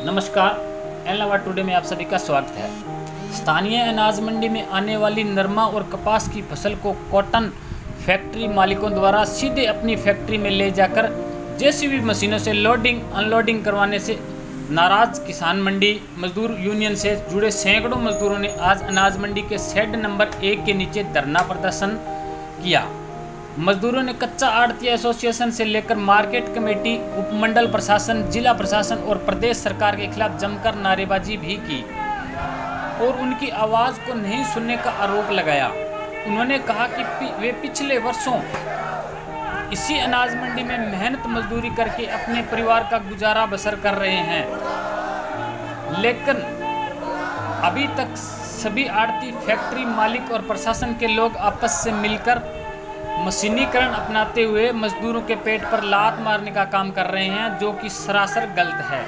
नमस्कार, एलनाबाद टुडे में आप सभी का स्वागत है। स्थानीय अनाज मंडी में आने वाली नरमा और कपास की फसल को कॉटन फैक्ट्री मालिकों द्वारा सीधे अपनी फैक्ट्री में ले जाकर जेसीबी मशीनों से लोडिंग अनलोडिंग करवाने से नाराज किसान मंडी मजदूर यूनियन से जुड़े सैकड़ों मजदूरों ने आज अनाज मंडी के शेड नंबर 1 के नीचे धरना प्रदर्शन किया। मजदूरों ने कच्चा आड़ती एसोसिएशन से लेकर मार्केट कमेटी, उपमंडल प्रशासन, जिला प्रशासन और प्रदेश सरकार के खिलाफ जमकर नारेबाजी भी की और उनकी आवाज़ को नहीं सुनने का आरोप लगाया। उन्होंने कहा कि वे पिछले वर्षों इसी अनाज मंडी में मेहनत मजदूरी करके अपने परिवार का गुजारा बसर कर रहे हैं, लेकिन अभी तक सभी आड़ती, फैक्ट्री मालिक और प्रशासन के लोग आपस से मिलकर मशीनीकरण अपनाते हुए मजदूरों के पेट पर लात मारने का काम कर रहे हैं, जो कि सरासर गलत है।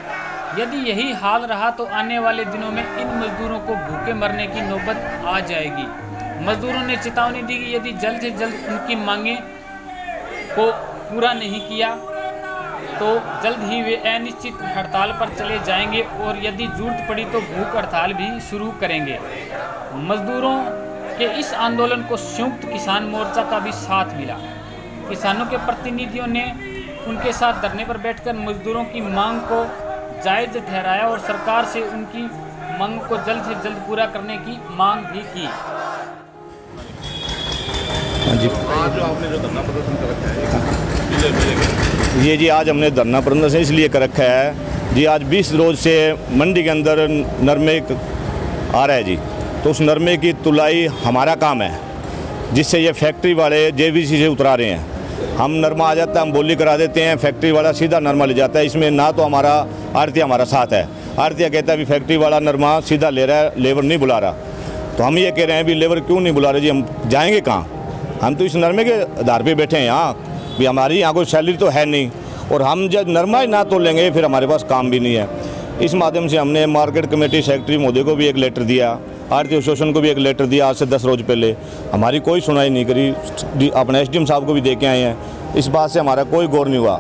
यदि यही हाल रहा तो आने वाले दिनों में इन मजदूरों को भूखे मरने की नौबत आ जाएगी। मजदूरों ने चेतावनी दी कि यदि जल्द से जल्द उनकी मांगें को पूरा नहीं किया तो जल्द ही वे अनिश्चित हड़ताल पर चले जाएंगे और यदि जरूरत पड़ी तो भूख हड़ताल भी शुरू करेंगे। मजदूरों के इस आंदोलन को संयुक्त किसान मोर्चा का भी साथ मिला। किसानों के प्रतिनिधियों ने उनके साथ धरने पर बैठकर मजदूरों की मांग को जायज़ ठहराया और सरकार से उनकी मांग को जल्द से जल्द पूरा करने की मांग भी की। आज आपने जो धरना प्रदर्शन कर रखा है ये जी आज हमने धरना प्रदर्शन इसलिए कर रखा है जी, आज 20 रोज से मंडी के अंदर नरमे आ रहा है जी, तो उस नरमे की तुलाई हमारा काम है, जिससे ये फैक्ट्री वाले जेवीसी से उतरा रहे हैं। हम नरमा आ जाता है, हम बोली करा देते हैं, फैक्ट्री वाला सीधा नरमा ले जाता है। इसमें ना तो हमारा आड़तिया हमारा साथ है। आड़तिया कहता है भी फैक्ट्री वाला नरमा सीधा ले रहा है, लेबर नहीं बुला रहा। तो हम ये कह रहे हैं भी लेबर क्यों नहीं बुला रहे जी, हम जाएंगे कहाँ? हम तो इस नरमे के आधार पर बैठे हैं यहाँ भी, हमारी यहाँ कोई सैलरी तो है नहीं, और हम जब नरमा ही ना तो लेंगे फिर हमारे पास काम भी नहीं है। इस माध्यम से हमने मार्केट कमेटी सेक्रेटरी महोदय को भी एक लेटर दिया, आरती एसोसिएशन को भी एक लेटर दिया आज से 10 रोज पहले। हमारी कोई सुनाई नहीं करी। अपने एसडीएम साहब को भी दे के आए हैं, इस बात से हमारा कोई गौर नहीं हुआ।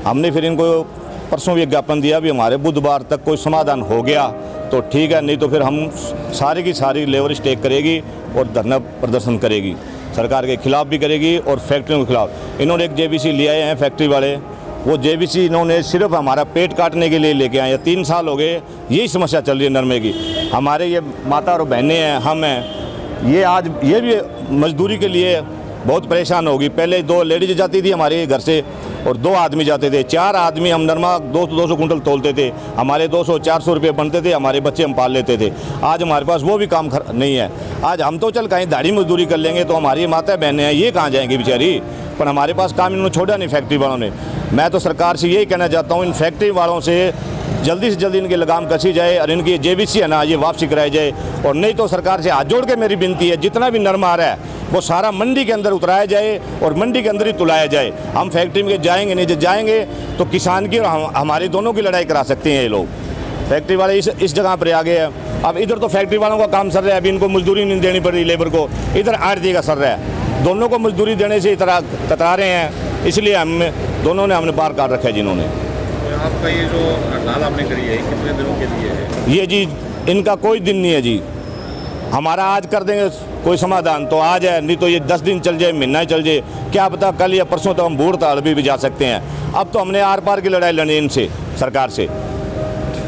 हमने फिर इनको परसों भी ज्ञापन दिया भी हमारे बुधवार तक कोई समाधान हो गया तो ठीक है, नहीं तो फिर हम सारी की सारी लेबर स्टेक करेगी और धरना प्रदर्शन करेगी, सरकार के खिलाफ भी करेगी और फैक्ट्रियों के खिलाफ। इन्होंने एक जेबीसी ले आए हैं फैक्ट्री वाले, वो जेबीसी इन्होंने सिर्फ हमारा पेट काटने के लिए लेके आए हैं। 3 साल हो गए यही समस्या चल रही है नरमे की। हमारे ये माता और बहनें हैं, हम हैं, ये आज ये भी मजदूरी के लिए बहुत परेशान होगी। पहले 2 लेडीज जाती थी हमारे घर से और 2 आदमी जाते थे। 4 आदमी हम नरमा 200 कुंटल तोलते थे, हमारे 200-400 रुपये बनते थे, हमारे बच्चे हम पाल लेते थे। आज हमारे पास वो भी काम नहीं है। आज हम तो चल कहीं दाढ़ी मजदूरी कर लेंगे, तो हमारी माता बहनें हैं ये कहाँ जाएंगी बेचारी? पर हमारे पास काम इन्होंने छोड़ा नहीं फैक्ट्री वालों ने। मैं तो सरकार से यही कहना चाहता हूँ, इन फैक्ट्री वालों से जल्दी से जल्दी इनकी लगाम कसी जाए और इनकी जेबीसी है ना ये वापसी कराई जाए, और नहीं तो सरकार से हाथ जोड़ के मेरी विनती है जितना भी नरमा आ रहा है वो सारा मंडी के अंदर उतराया जाए और मंडी के अंदर ही तुलाया जाए। हम फैक्ट्री में जाएंगे नहीं, जब जाएंगे तो किसान की और हमारी दोनों की लड़ाई करा सकते हैं ये लोग। फैक्ट्री वाले इस जगह पर आ गए हैं। अब इधर तो फैक्ट्री वालों का काम सर रहा है, अभी इनको मजदूरी नहीं देनी पड़ रही लेबर को, इधर आड़ती का सर रहा है। दोनों को मजदूरी देने से इतना कतरा रहे हैं, इसलिए हमने बाहर काट रखा है जिन्होंने। आपका ये जो हड़ताल आपने करी है कितने दिनों के लिए है? ये जी इनका कोई दिन नहीं है जी, हमारा आज कर देंगे कोई समाधान तो आज है, नहीं तो ये 10 दिन चल जाए, महीना चल जाए, क्या पता कल या परसों तक हम भूख हड़ताल भी जा सकते हैं। अब तो हमने आर पार की लड़ाई लड़ी इनसे, सरकार से।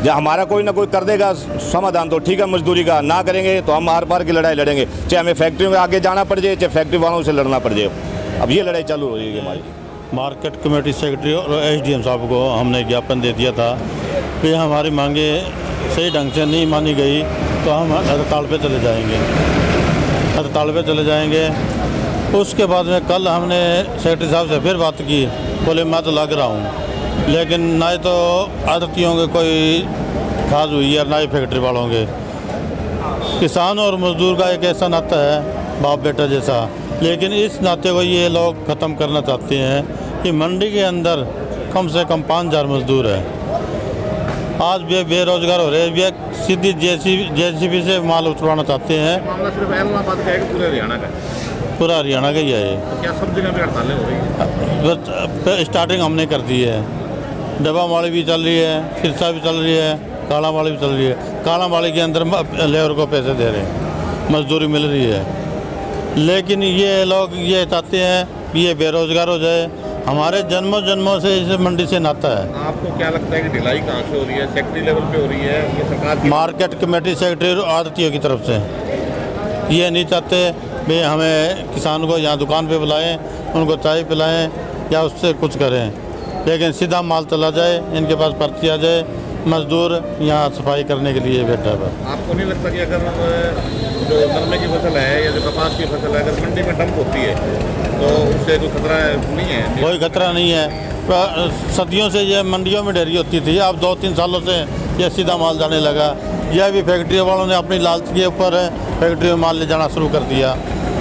जब हमारा कोई ना कोई कर देगा समाधान तो ठीक है, मजदूरी का ना करेंगे तो हम आर पार की लड़ाई लड़ेंगे, चाहे हमें फैक्ट्रियों में आगे जाना पड़ जाए, चाहे फैक्ट्री वालों से लड़ना पड़ जाए। अब ये लड़ाई चालू हो जाएगी हमारी। मार्केट कमेटी सेक्रेटरी और एसडीएम साहब को हमने ज्ञापन दे दिया था कि हमारी मांगे सही ढंग से नहीं मानी गई तो हम हड़ताल पे चले जाएंगे, हड़ताल पे चले जाएंगे। उसके बाद में कल हमने सेक्रेटरी साहब से फिर बात की, बोले मैं तो लग रहा हूँ, लेकिन ना ही तो आड़तियों के कोई खास हुई है ना ही फैक्ट्री वालों के। किसान और मजदूर का एक ऐसा नाता है बाप बेटा जैसा, लेकिन इस नाते को ये लोग ख़त्म करना चाहते हैं कि मंडी के अंदर कम से कम 5000 मजदूर है। आज भी बेरोजगार हो रहे हैं, सीधी जेसीबी से माल उतरवाना चाहते हैं। मामला सिर्फ एलनाबाद का है कि पूरे हरियाणा का है? पूरा हरियाणा का ही है ये। तो क्या सब जगह पे हड़तालें हो रही है? स्टार्टिंग हमने कर दी है, डब्बा माड़ी भी चल रही है, सिरसा भी चल रही है, कालावाड़ी भी चल रही है। कालावाड़ी के अंदर लेबर को पैसे दे रहे हैं, मजदूरी मिल रही है, लेकिन ये लोग ये चाहते हैं कि ये बेरोजगार हो जाए। हमारे जन्मों जन्मों से इस मंडी से नाता है। आपको क्या लगता है कि ढिलाई कहाँ से हो रही है? सेक्रेटरी लेवल पे हो रही है, ये सरकार की? मार्केट कमेटी सेक्रेटरी और आड़तियों की तरफ से। ये नहीं चाहते भाई हमें किसान को यहाँ दुकान पे बुलाएं, उनको चाय पिलाएं या उससे कुछ करें, लेकिन सीधा माल चला जाए, इनके पास पर्ची आ जाए, मजदूर यहाँ सफाई करने के लिए बैठा है। आपको नहीं लगता कि अगर जो नरमे की फसल है या जो कपास की फसल है अगर मंडी में डंप होती है तो उससे कोई खतरा नहीं है? कोई खतरा नहीं है। सदियों से ये मंडियों में ढेरी होती थी, अब 2-3 सालों से ये सीधा माल जाने लगा। यह भी फैक्ट्री वालों ने अपनी लालच के ऊपर फैक्ट्री में माल ले जाना शुरू कर दिया।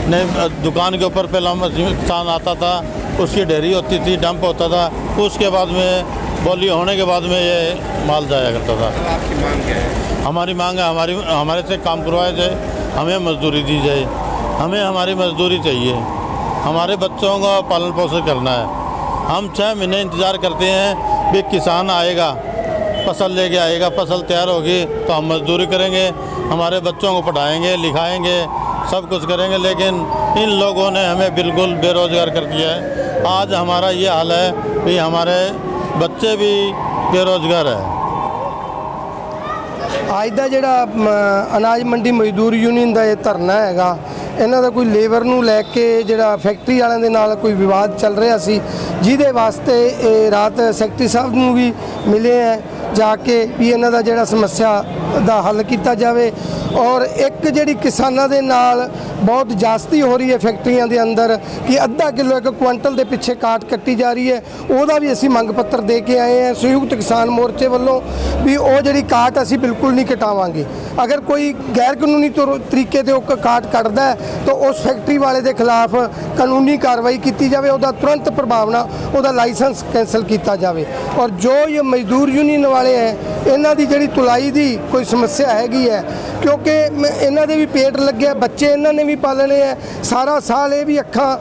नहीं, दुकान के ऊपर पहला किसान आता था, उसकी ढेरी होती थी, डंप होता था, उसके बाद में बोली होने के बाद में ये माल जाया करता था। तो आपकी मांग क्या है? हमारी मांग है हमारे से काम करवाया जाए, हमें मजदूरी दी जाए, हमें हमारी मजदूरी चाहिए, हमारे बच्चों का पालन पोषण करना है। हम 6 महीने इंतज़ार करते हैं कि किसान आएगा, फसल लेके आएगा, फसल तैयार होगी तो हम मजदूरी करेंगे, हमारे बच्चों को पढ़ाएंगे लिखाएंगे, सब कुछ करेंगे, लेकिन इन लोगों ने हमें बिल्कुल बेरोज़गार कर दिया है। आज हमारा ये हाल है कि हमारे बच्चे भी बेरोज़गार है। ਅੱਜ ਦਾ ਜਿਹੜਾ ਅਨਾਜ ਮੰਡੀ ਮਜ਼ਦੂਰ ਯੂਨੀਅਨ ਦਾ ਇਹ ਧਰਨਾ ਹੈਗਾ, ਇਹਨਾਂ ਦਾ ਕੋਈ ਲੇਬਰ ਨੂੰ ਲੈ ਕੇ ਜਿਹੜਾ ਫੈਕਟਰੀ ਵਾਲਿਆਂ ਦੇ ਨਾਲ ਕੋਈ ਵਿਵਾਦ ਚੱਲ ਰਿਹਾ ਸੀ, ਜਿਹਦੇ ਵਾਸਤੇ ਇਹ ਰਾਤ ਸੈਕਟਰੀ ਸਾਹਿਬ ਨੂੰ ਵੀ ਮਿਲੇ ਹੈ ਜਾ ਕੇ ਵੀ ਇਹਨਾਂ ਦਾ ਜਿਹੜਾ ਸਮੱਸਿਆ ਦਾ ਹੱਲ ਕੀਤਾ ਜਾਵੇ। ਔਰ ਇੱਕ ਜਿਹੜੀ ਕਿਸਾਨਾਂ ਦੇ ਨਾਲ ਬਹੁਤ ਜ਼ਿਆਦਤੀ ਹੋ ਰਹੀ ਹੈ ਫੈਕਟਰੀਆਂ ਦੇ ਅੰਦਰ ਕਿ ਅੱਧਾ ਕਿਲੋ 1 ਕੁਆਂਟਲ ਦੇ ਪਿੱਛੇ ਕਾਟ ਕੱਟੀ ਜਾ ਰਹੀ ਹੈ, ਉਹਦਾ ਵੀ ਅਸੀਂ ਮੰਗ ਪੱਤਰ ਦੇ ਕੇ ਆਏ ਹਾਂ ਸੰਯੁਕਤ ਕਿਸਾਨ ਮੋਰਚੇ ਵੱਲੋਂ ਵੀ ਉਹ ਜਿਹੜੀ ਕਾਟ ਅਸੀਂ ਬਿਲਕੁਲ ਨਹੀਂ ਕਟਾਵਾਂਗੇ। ਅਗਰ ਕੋਈ ਗੈਰ ਕਾਨੂੰਨੀ ਤਰੀਕੇ ਤੇ ਉਹ ਕਾਟ ਕੱਢਦਾ ਹੈ ਤਾਂ ਉਸ ਫੈਕਟਰੀ ਵਾਲੇ ਦੇ ਖਿਲਾਫ ਕਾਨੂੰਨੀ ਕਾਰਵਾਈ ਕੀਤੀ ਜਾਵੇ, ਉਹਦਾ ਤੁਰੰਤ ਪ੍ਰਭਾਵ ਨਾਲ ਉਹਦਾ ਲਾਇਸੈਂਸ ਕੈਂਸਲ ਕੀਤਾ ਜਾਵੇ। ਔਰ ਜੋ ਇਹ ਮਜ਼ਦੂਰ ਯੂਨੀਅਨ ਵਾਲੇ ਹੈ ਇਹਨਾਂ ਦੀ ਜਿਹੜੀ ਤੁਲਾਈ ਦੀ ਕੋਈ ਸਮੱਸਿਆ ਹੈਗੀ ਹੈ, ਕਿਉਂਕਿ ਇਹਨਾਂ ਦੇ ਵੀ ਪੇਟ ਲੱਗਿਆ, ਬੱਚੇ ਇਹਨਾਂ ਨੇ ਵੀ ਪਾਲਣੇ ਹੈ, ਸਾਰਾ ਸਾਲ ਇਹ ਵੀ ਅੱਖਾਂ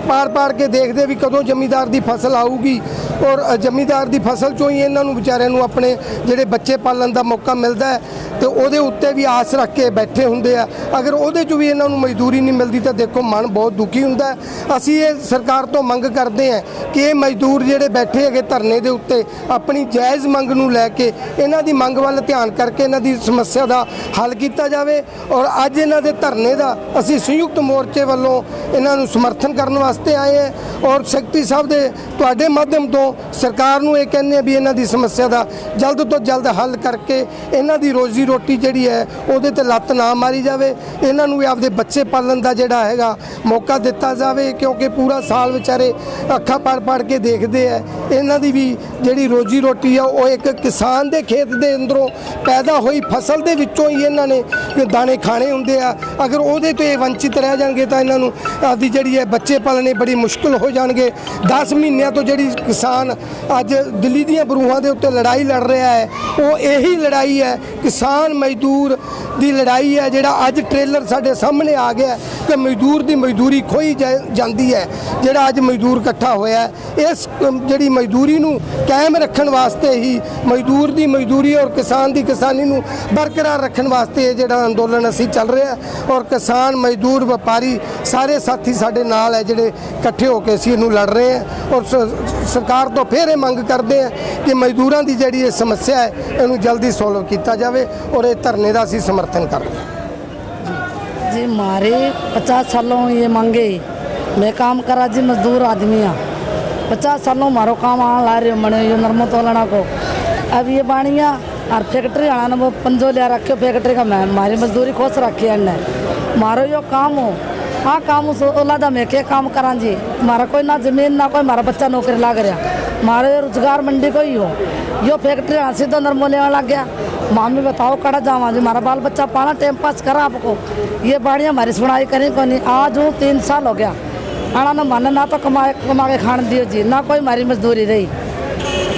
ਪਾੜ ਕੇ ਦੇਖਦੇ ਵੀ ਕਦੋਂ ਜ਼ਮੀਂਦਾਰ ਦੀ ਫਸਲ ਆਊਗੀ, ਔਰ ਜ਼ਮੀਂਦਾਰ ਦੀ ਫਸਲ ਚੋਂ ਹੀ ਇਹਨਾਂ ਨੂੰ ਵਿਚਾਰਿਆਂ ਨੂੰ ਆਪਣੇ ਜਿਹੜੇ ਬੱਚੇ ਪਾਲਣ ਦਾ ਮੌਕਾ ਮਿਲਦਾ ਹੈ ਤੇ ਉਹਦੇ ਉੱਤੇ ਵੀ ਆਸ ਰੱਖ ਕੇ ਬੈਠੇ ਹੁੰਦੇ ਆ। ਅਗਰ ਉਹਦੇ 'ਚੋਂ ਵੀ ਇਹਨਾਂ ਨੂੰ ਮਜ਼ਦੂਰੀ ਨਹੀਂ ਮਿਲਦੀ ਤਾਂ ਦੇਖੋ ਮਨ ਬਹੁਤ ਦੁਖੀ ਹੁੰਦਾ। ਅਸੀਂ ਇਹ ਸਰਕਾਰ ਤੋਂ ਮੰਗ ਕਰਦੇ ਹਾਂ ਕਿ ਇਹ ਮਜ਼ਦੂਰ ਜਿਹੜੇ ਬੈਠੇ ਹੈਗੇ ਧਰਨੇ ਦੇ ਉੱਤੇ ਆਪਣੀ ਜਾਇਜ਼ ਮੰਗ ਨੂੰ ਲੈ ਕੇ ਇਹਨਾਂ ਦੀ ਮੰਗ ਵੱਲ ਧਿਆਨ ਕਰਕੇ ਇਹਨਾਂ ਦੀ ਸਮੱਸਿਆ ਦਾ ਹੱਲ ਕੀਤਾ ਜਾਵੇ। ਔਰ ਅੱਜ ਇਹਨਾਂ ਦੇ ਧਰਨੇ ਦਾ ਅਸੀਂ ਸੰਯੁਕਤ ਮੋਰਚੇ ਵੱਲੋਂ ਇਹਨਾਂ ਨੂੰ ਸਮਰਥਨ ਕਰਨ ਵਾਸਤੇ ਆਏ ਹਾਂ। ਔਰ ਸੈਕਟਰੀ ਸਾਹਿਬ ਦੇ ਤੁਹਾਡੇ ਮਾਧਿਅਮ ਤੋਂ ਸਰਕਾਰ ਨੂੰ ਇਹ ਕਹਿੰਦੇ ਆ ਵੀ ਇਹਨਾਂ ਦੀ ਸਮੱਸਿਆ ਦਾ ਜਲਦ ਤੋਂ ਜਲਦ ਹੱਲ ਕਰਕੇ ਇਹਨਾਂ ਦੀ ਰੋਜ਼ੀ ਰੋਟੀ ਜਿਹੜੀ ਹੈ ਉਹਦੇ ਤੇ ਲੱਤ ਨਾ ਮਾਰੀ ਜਾਵੇ, ਇਹਨਾਂ ਨੂੰ ਵੀ ਆਪਦੇ ਬੱਚੇ ਪਾਲਣ ਦਾ ਜਿਹੜਾ ਹੈਗਾ ਮੌਕਾ ਦਿੱਤਾ ਜਾਵੇ, ਕਿਉਂਕਿ ਪੂਰਾ ਸਾਲ ਵਿਚਾਰੇ ਅੱਖਾਂ ਪਾੜ ਕੇ ਦੇਖਦੇ ਆ। ਇਹਨਾਂ ਦੀ ਵੀ ਜਿਹੜੀ ਰੋਜ਼ੀ ਰੋਟੀ ਆ ਉਹ ਇੱਕ ਕਿਸਾਨ ਦੇ ਖੇਤ ਦੇ ਅੰਦਰੋਂ ਪੈਦਾ ਹੋਈ ਫਸਲ ਦੇ ਵਿੱਚੋਂ ਹੀ ਇਹਨਾਂ ਨੇ ਦਾਣੇ ਖਾਣੇ ਹੁੰਦੇ ਆ। ਅਗਰ ਉਹਦੇ ਤੋਂ ਇਹ ਵੰਚਿਤ ਰਹਿ ਜਾਣਗੇ ਤਾਂ ਇਹਨਾਂ ਨੂੰ ਆਪਦੀ ਜਿਹੜੀ ਹੈ ਬੱਚੇ ਪਾਲਣੇ ਬੜੀ ਮੁਸ਼ਕਿਲ ਹੋ ਜਾਣਗੇ। 10 ਮਹੀਨਿਆਂ ਤੋਂ ਜਿਹੜੀ ਕਿਸਾਨ ਅੱਜ ਦਿੱਲੀ ਦੀਆਂ ਬਰੂਹਾਂ ਦੇ ਉੱਤੇ ਲੜਾਈ ਲੜ ਰਿਹਾ ਹੈ, ਉਹ ਇਹੀ ਲੜਾਈ ਹੈ, ਕਿਸਾਨ ਮਜ਼ਦੂਰ ਦੀ ਲੜਾਈ ਹੈ। ਜਿਹੜਾ ਅੱਜ ਟ੍ਰੇਲਰ ਸਾਡੇ ਸਾਹਮਣੇ ਆ ਗਿਆ ਕਿ ਮਜ਼ਦੂਰ ਦੀ ਮਜ਼ਦੂਰੀ ਖੋਈ ਜਾਂਦੀ ਹੈ, ਜਿਹੜਾ ਅੱਜ ਮਜ਼ਦੂਰ ਇਕੱਠਾ ਹੋਇਆ ਇਸ ਜਿਹੜੀ ਮਜ਼ਦੂਰੀ ਨੂੰ ਕਾਇਮ ਰੱਖਣ ਵਾਸਤੇ ਹੀ ਮਜ਼ਦੂਰ ਦੀ ਮਜ਼ਦੂਰੀ ਔਰ ਕਿਸਾਨ ਦੀ ਕਿਸਾਨੀ ਨੂੰ ਬਰਕਰਾਰ ਰੱਖਣ ਵਾਸਤੇ ਇਹ ਜਿਹੜਾ ਅੰਦੋਲਨ ਅਸੀਂ ਚੱਲ ਰਿਹਾ। ਔਰ ਕਿਸਾਨ ਮਜ਼ਦੂਰ ਵਪਾਰੀ ਸਾਰੇ ਸਾਥੀ ਸਾਡੇ ਨਾਲ ਹੈ ਜਿਹੜੇ ਇਕੱਠੇ ਹੋ ਕੇ ਅਸੀਂ ਇਹਨੂੰ ਲੜ ਰਹੇ ਹਾਂ। ਔਰ ਸਰਕਾਰ ਤੋਂ ਫਿਰ ਇਹ ਮੰਗ ਕਰਦੇ ਹਾਂ ਕਿ ਮਜ਼ਦੂਰਾਂ ਦੀ ਜਿਹੜੀ ਇਹ ਸਮੱਸਿਆ ਹੈ ਇਹਨੂੰ ਜਲਦੀ ਸੋਲਵ ਕੀਤਾ ਜਾਵੇ ਔਰ ਇਹ ਧਰਨੇ ਦਾ ਅਸੀਂ ਸਮਰਥਨ ਕਰਦੇ ਹਾਂ। जी मारे 50 सालों ये मांगे, मैं काम करा जी मजदूर आदमी हाँ, 50 सालों मारो काम आना ला रहे मने यो नरमो तोलना को। अब ये बाणिया और फैक्ट्री आना ना वो पंजो लिया रखे फैक्ट्री का, मैं मारी मजदूरी खोस रखी है मारो यो काम हो। हाँ काम ओला मैं क्या काम करा जी, मारा कोई ना जमीन ना कोई मारा बच्चा नौकरी लाग रहा, मारो ये रोजगार मंडी को ही हो। यो फैक्ट्री आना सीधा नरमो लेने लग गया, मामी बताओ कड़ा जावा जी, मारा बाल बच्चा पाना टाइम पास करा आपको। ये बाड़ियाँ हमारी सुनाई करी को नहीं, आज हूँ 3 साल हो गया आना ना माना ना तो कमा के खान दियो जी, ना कोई हमारी मजदूरी रही।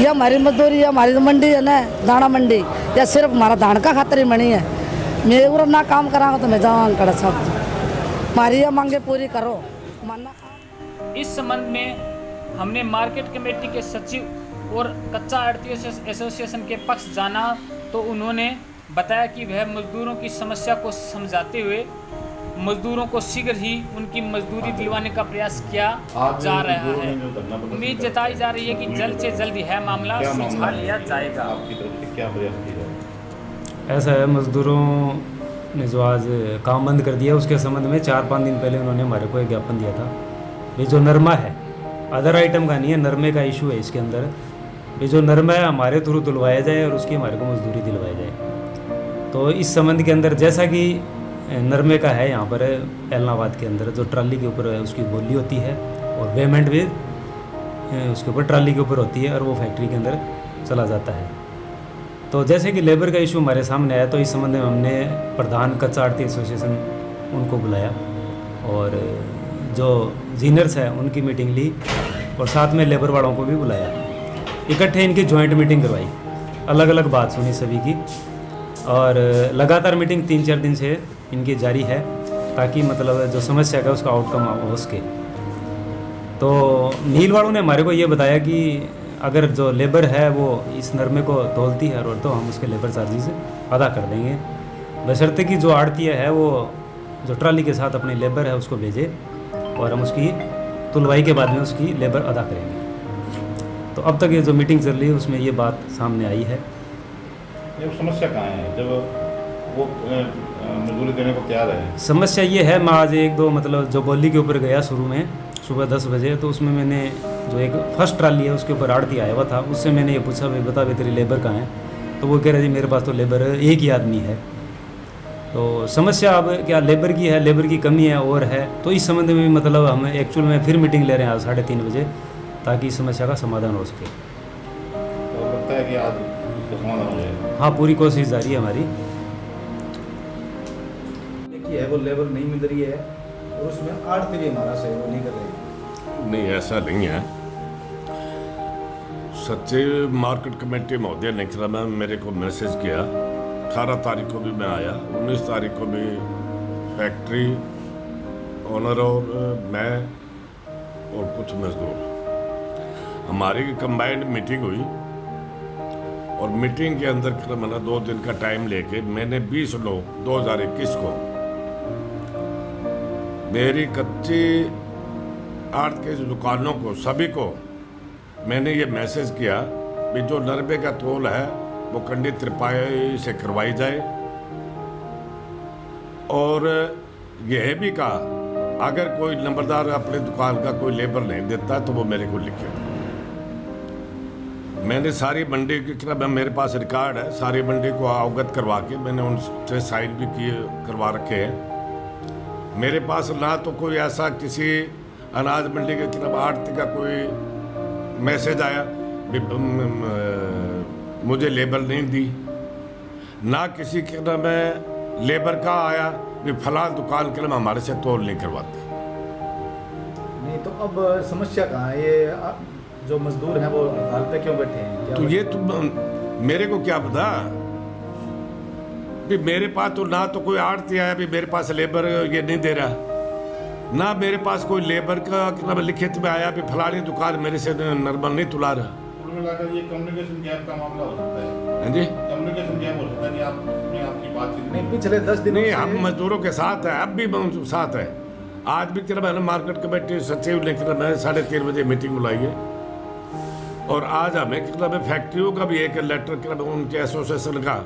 ये हमारी मजदूरी है, हमारी तो मंडी है ना दाना मंडी, या सिर्फ हमारा धान का खातर ही मनी है। मैं उर ना काम कराऊंगा तो मैं जाऊँगा कड़ा सब, हमारी ये मांगे पूरी करो मानना। इस संबंध में हमने मार्केट कमेटी के सचिव और कच्चा आढ़ती एसोसिएशन के पक्ष जाना तो उन्होंने बताया कि वह मजदूरों की समस्या को समझाते हुए मजदूरों को शीघ्र ही उनकी मजदूरी दिलवाने का प्रयास किया जा रहा है। उम्मीद जताई जा रही है कि जल्द से जल्द यह मामला सुलझा लिया जाएगा। आपकी तरफ से क्या प्रयास किया जाएगा? ऐसा है, मज़दूरों ने जो आज काम बंद कर दिया उसके संबंध में 4-5 दिन पहले उन्होंने हमारे को एक ज्ञापन दिया था। ये जो नरमा है, अदर आइटम का नहीं है, नरमे का इशू है इसके अंदर। ये जो नरमा है हमारे थ्रू दिलवाया जाए और उसकी हमारे को मजदूरी दिलवाई जाए। तो इस संबंध के अंदर जैसा कि नरमे का है यहाँ पर एलनाबाद के अंदर, जो ट्राली के ऊपर उसकी बोली होती है और पेमेंट भी उसके ऊपर ट्राली के ऊपर होती है और वो फैक्ट्री के अंदर चला जाता है। तो जैसे कि लेबर का इशू हमारे सामने आया तो इस संबंध में हमने प्रधान कच्चा आढ़ती एसोसिएशन उनको बुलाया और जो जीनियर्स हैं उनकी मीटिंग ली और साथ में लेबर वालों को भी बुलाया। इकट्ठे इनकी जॉइंट मीटिंग करवाई, अलग अलग बात सुनी सभी की और लगातार मीटिंग 3-4 दिन से इनकी जारी है ताकि मतलब जो समस्या का उसका आउटकम हो सके। तो मील वालों ने हमारे को ये बताया कि अगर जो लेबर है वो इस नरमे को तोलती है और तो हम उसके लेबर चार्जेस अदा कर देंगे, बशर्ते कि जो आढ़तिया है वो जो ट्राली के साथ अपनी लेबर है उसको भेजे और हम उसकी तुलवाई के बाद में उसकी लेबर अदा करेंगे। तो अब तक ये जो मीटिंग चल रही है उसमें ये बात सामने आई है। ये समस्या कहाँ है जब वो मजदूरी देने को तैयार है? समस्या ये है, मैं आज 1-2 मतलब जो बोली के ऊपर गया शुरू में सुबह 10 बजे, तो उसमें मैंने जो एक फर्स्ट ट्राली है उसके ऊपर आढ़ती आया हुआ था, उससे मैंने ये पूछा भाई बता भाई तेरी लेबर कहाँ है, तो वो कह रहे जी मेरे पास तो लेबर एक ही आदमी है। तो समस्या अब क्या लेबर की है, लेबर की कमी है और है, तो इस संबंध में भी मतलब हम एक्चुअल में फिर मीटिंग ले रहे हैं आज 3:30 बजे ताकि इस समस्या का समाधान हो सके। तो लगता है कि आज इसका समाधान हो जाएगा? हाँ, पूरी कोशिश जारी है हमारी। देखिए वो लेबर नहीं मिल रही है और उसमें आढ़ती भी हमारा सहयोग नहीं कर रहे। नहीं, ऐसा नहीं है। सचिव मार्केट कमेटी महोदय ने मेरे को मैसेज किया, 18 तारीख को भी मैं आया, 19 तारीख को भी फैक्ट्री ओनर और मैं और कुछ मजदूर हमारी कंबाइंड मीटिंग हुई और मीटिंग के अंदर मैंने 2 दिन का टाइम लेके मैंने 20 लोग 2021 को मेरी कच्ची आढ़त के दुकानों को सभी को मैंने ये मैसेज किया कि जो नरमे का तोल है वो कंडी त्रिपाई से करवाई जाए और यह भी कहा अगर कोई नंबरदार अपने दुकान का कोई लेबर नहीं देता तो वो मेरे को लिखे। मैंने सारी मंडी की मेरे पास रिकॉर्ड है, सारी मंडी को अवगत करवा के मैंने उनसे साइन भी किए करवा रखे हैं। मेरे पास ना तो कोई ऐसा किसी अनाज मंडी के खिलाफ आढ़ती का कोई मैसेज आया मुझे लेबर नहीं दी, ना किसी के ना मैं लेबर का आया भी फला दुकान के लिए हमारे से तोल नहीं करवाते। नहीं तो अब समस्या कहाँ है? ये जो मजदूर हैं वो हड़ताल पे क्यों बैठे हैं? क्या तो ये तो मेरे को क्या पता भी मेरे पास तो ना तो कोई आढ़ती आया भी मेरे पास लेबर ये नहीं दे रहा, ना मेरे पास कोई लेबर का लिखित में आया भी फलानी दुकान मेरे से नॉर्मल नहीं तुला रहा। कुल मिलाकर ये कम्युनिकेशन गैप का मामला हो सकता है। हाँ जी, कम्युनिकेशन गैप हो सकता है कि आपकी बातचीत नहीं पिछले 10 दिन नहीं हम मजदूरों के साथ है, अब भी साथ है। आज भी मैंने मार्केट कमेटी सचिव ने 3:30 बजे मीटिंग बुलाई है और आज हमें फैक्ट्रियों का भी एक लेटर उनके एसोसिएशन का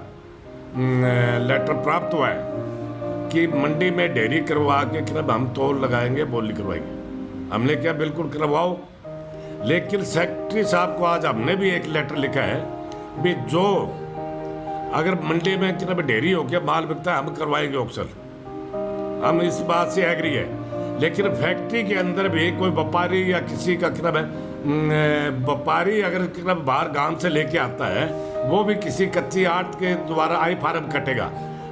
लेटर प्राप्त हुआ है कि मंडी में डेयरी करवा के हम तोल लगाएंगे, बोली करवाएंगे। हमने क्या बिल्कुल करवाओ, लेकिन सेक्रेटरी साहब को आज हमने भी एक लेटर लिखा है भी जो अगर मंडी में डेयरी हो गया माल बिकता है हम करवाएंगे ऑक्शन, हम इस बात से एग्री है। लेकिन फैक्ट्री के अंदर भी कोई व्यापारी या किसी का व्यापारी अगर बाहर गांव से लेके आता है वो भी किसी कच्ची आढ़त के द्वारा आई फार्म कटेगा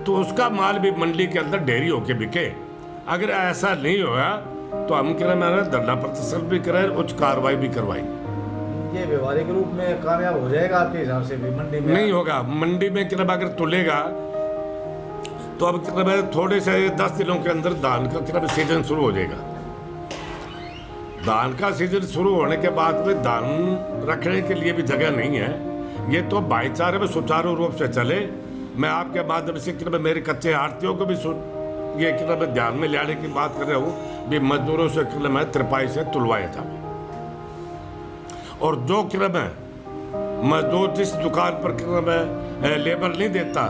तो उसका माल भी मंडी के अंदर डेयरी होके बिके। अगर ऐसा नहीं होगा तो हम धरना प्रदर्शन भी करें, उच्च कार्रवाई भी करवाएंगे। ये व्यवहारिक रूप में कामयाब हो जाएगा आपके हिसाब से भी? मंडी में नहीं होगा, मंडी में अगर तुलेगा तो अब थोड़े से 10 दिनों के अंदर धान का सीजन शुरू हो जाएगा। धान का सीजन शुरू होने के बाद में धान रखने के लिए भी जगह नहीं है। ये तो भाईचारे में सुचारू रूप से चले। मैं आपके माध्यम से कि मेरे कच्चे आड़तियों को भी ये कि मैं ध्यान में लाने की बात कर रहा हूँ भी मजदूरों से कि मैं त्रिपाई से तुलवाया जाए, और जो कि मैं मजदूर जिस दुकान पर कि मैं लेबर नहीं देता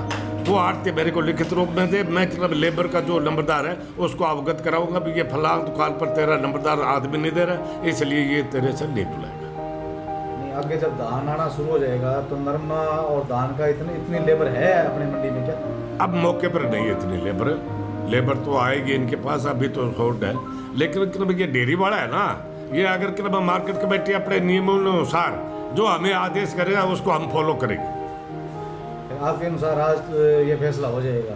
वो आड़ती मेरे को लिखित रूप में दे। मैं कि लेबर का जो नंबरदार है उसको अवगत कराऊंगा भी ये फलां दुकान पर तेरा नंबरदार आदमी नहीं दे रहा, इसलिए ये तेरे से नहीं तुलाएगा। नहीं, आगे जब धान आना शुरू हो जाएगा तो नरमा और धान का इतनी लेबर है अपने मंडी में क्या? अब मौके पर नहीं है इतनी लेबर तो आएगी इनके पास, अभी तो शॉर्ट है। लेकिन ये डेयरी वाला है ना, ये अगर कि मार्केट कमेटी अपने नियमों अनुसार जो हमें आदेश करेगा उसको हम फॉलो करेंगे। आपके अनुसार आज ये फैसला हो जाएगा?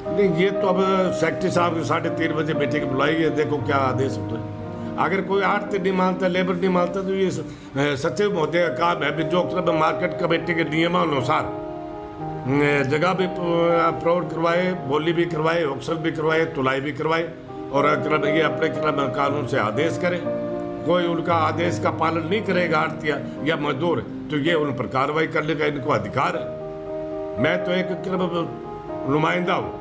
नहीं, ये तो अब सेक्रेटरी साहब की 3:30 बजे मीटिंग बुलाई है, देखो क्या आदेश होता है। अगर कोई आड़ती नहीं मानता, लेबर नहीं मानता, तो ये सचिव महोदय का काम है भी जो मार्केट कमेटी के नियमानुसार जगह भी प्रोवाइड करवाए, बोली भी करवाए, ऑक्शन भी करवाए, तुलाई भी करवाए, और ये अपने कानून से आदेश करे। कोई उनका आदेश का पालन नहीं करेगा आड़तिया या मजदूर, तो ये उन पर कार्रवाई करने का इनको अधिकार है। मैं तो एक नुमाइंदा हूँ,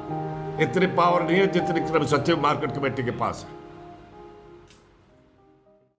इतनी पावर नहीं है जितनी सचिव मार्केट कमेटी के पास है।